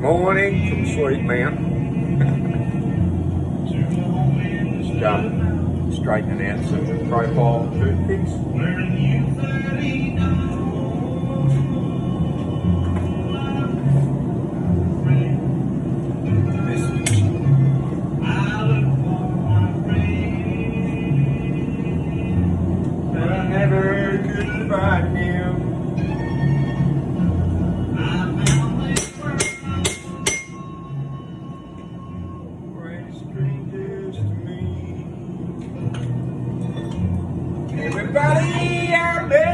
Morning from sleep, man. Just straightening out some profile toothpicks. But I never could find him. Everybody out there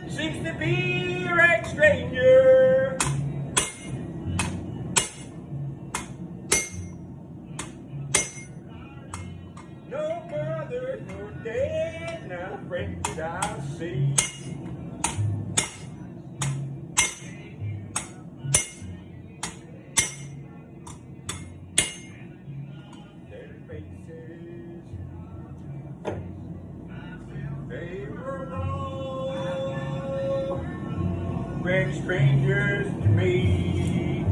seems to be a right stranger. No brother, no dad, not a friend that I see. Their faces, they were all red strangers to me.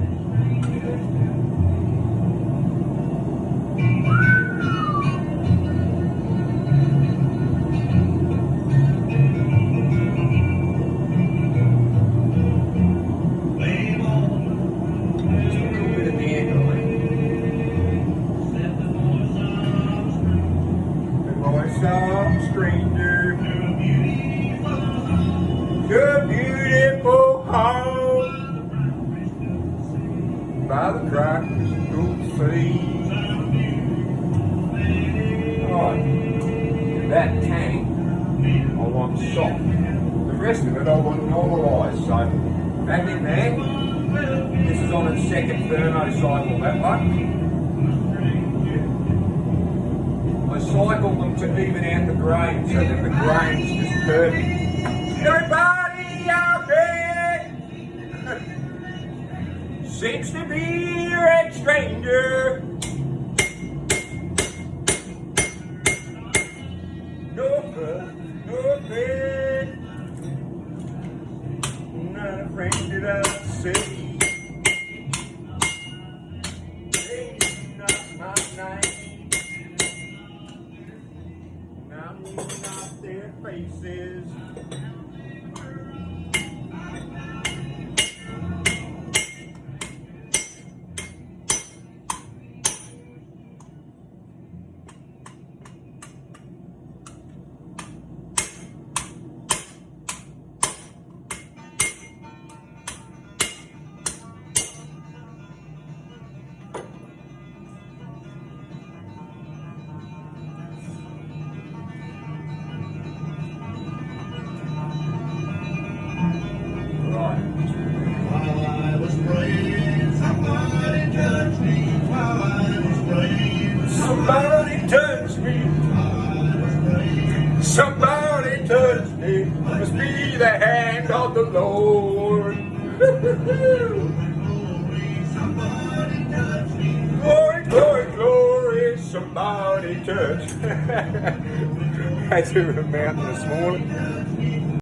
Some stranger to a beautiful home by the tropical sea. Right, that tank I want soft. The rest of it I want normalised. So back in there. This is on its second thermo cycle. That one. I cycle them to even out the grain so that the grain's just perfect. Everybody out there seems to be a red stranger. No brother, no friend, not a friend that I see. It's not my name. I'm not their faces. Somebody touched me. Somebody touched me. Must be the hand of the Lord. Glory, glory, glory. Somebody touched. I had to the mountain this morning.